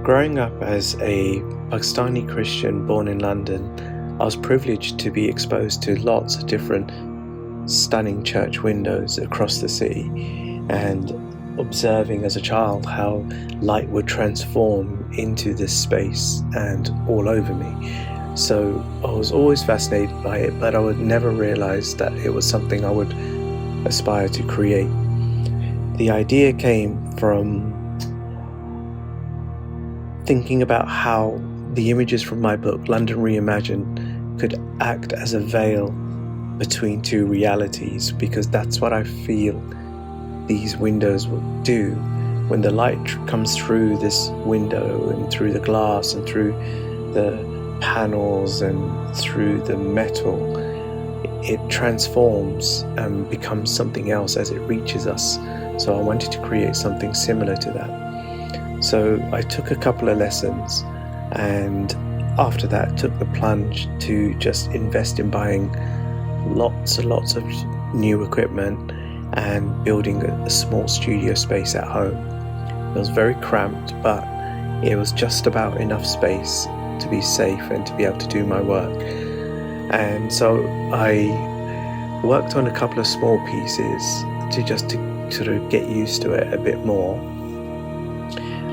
Growing up as a Pakistani Christian born in London, I was privileged to be exposed to lots of different stunning church windows across the city, and observing as a child how light would transform into this space and all over me. So I was always fascinated by it, but I would never realize that it was something I would aspire to create. The idea came from thinking about how the images from my book, London Reimagined, could act as a veil between two realities, because that's what I feel these windows will do. When the light comes through this window and through the glass and through the panels and through the metal, it transforms and becomes something else as it reaches us. So I wanted to create something similar to that. So I took a couple of lessons, and after that took the plunge to just invest in buying lots and lots of new equipment and building a small studio space at home. It was very cramped, but it was just about enough space to be safe and to be able to do my work. And so I worked on a couple of small pieces to sort of get used to it a bit more,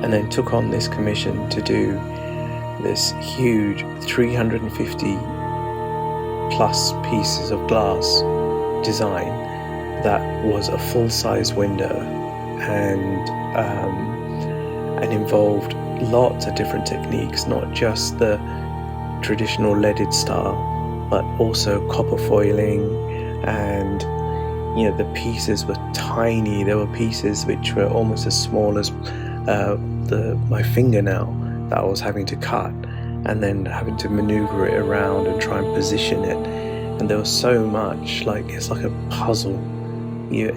and then took on this commission to do this huge 350 plus pieces of glass design that was a full-size window, and involved lots of different techniques, not just the traditional leaded style, but also copper foiling. And the pieces were tiny. There were pieces which were almost as small as my fingernail that I was having to cut, and then having to maneuver it around and try and position it. And there was so much, it's like a puzzle.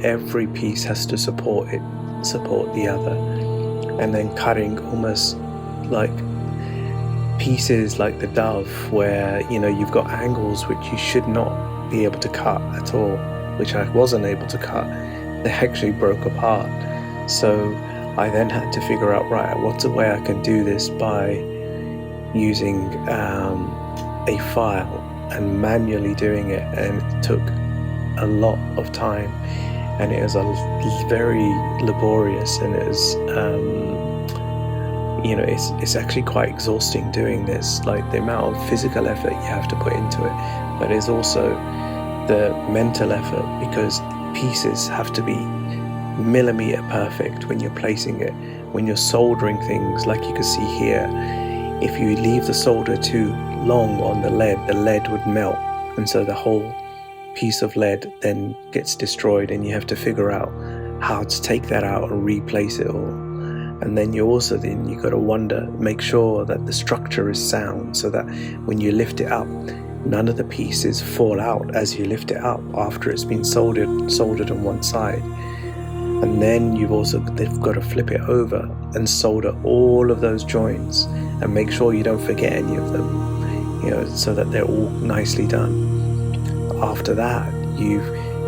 Every piece has to support the other, and then cutting almost like pieces like the dove, where you've got angles which you should not be able to cut at all, which I wasn't able to cut. They actually broke apart. So I then had to figure out, right, what's a way I can do this by using a file and manually doing it. And it took a lot of time, and it was very laborious, and it was it's actually quite exhausting doing this, like the amount of physical effort you have to put into it, but it's also the mental effort, because pieces have to be millimetre perfect when you're placing it. When you're soldering things, like you can see here, if you leave the solder too long on the lead would melt, and so the whole piece of lead then gets destroyed, and you have to figure out how to take that out and replace it all. And then you got to make sure that the structure is sound, so that when you lift it up, none of the pieces fall out as you lift it up after it's been soldered on one side. And then they've got to flip it over and solder all of those joints and make sure you don't forget any of them, so that they're all nicely done. After that, you've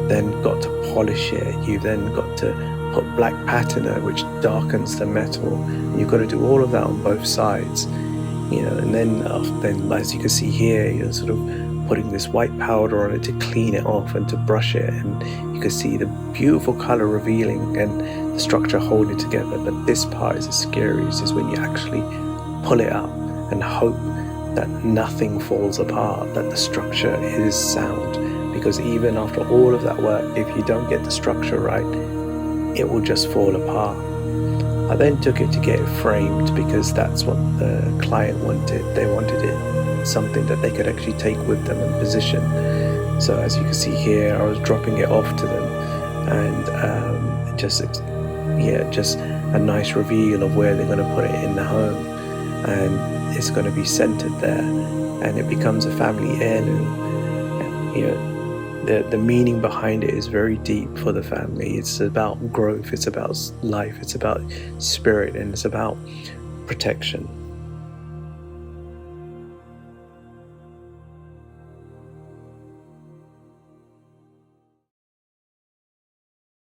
then got to polish it. You've then got to put black patina, which darkens the metal. And you've got to do all of that on both sides, and then as you can see here, you're sort of putting this white powder on it to clean it off and to brush it, and you can see the beautiful color revealing and the structure holding together. But this part is the scariest, is when you actually pull it up and hope that nothing falls apart, that the structure is sound, because even after all of that work, if you don't get the structure right, it will just fall apart. I then took it to get it framed, because that's what the client wanted. They wanted it something that they could actually take with them and position. So as you can see here, I was dropping it off to them, and just a nice reveal of where they're going to put it in the home, and it's going to be centered there, and it becomes a family heirloom. The meaning behind it is very deep for the family. It's about growth, it's about life, it's about spirit, and it's about protection.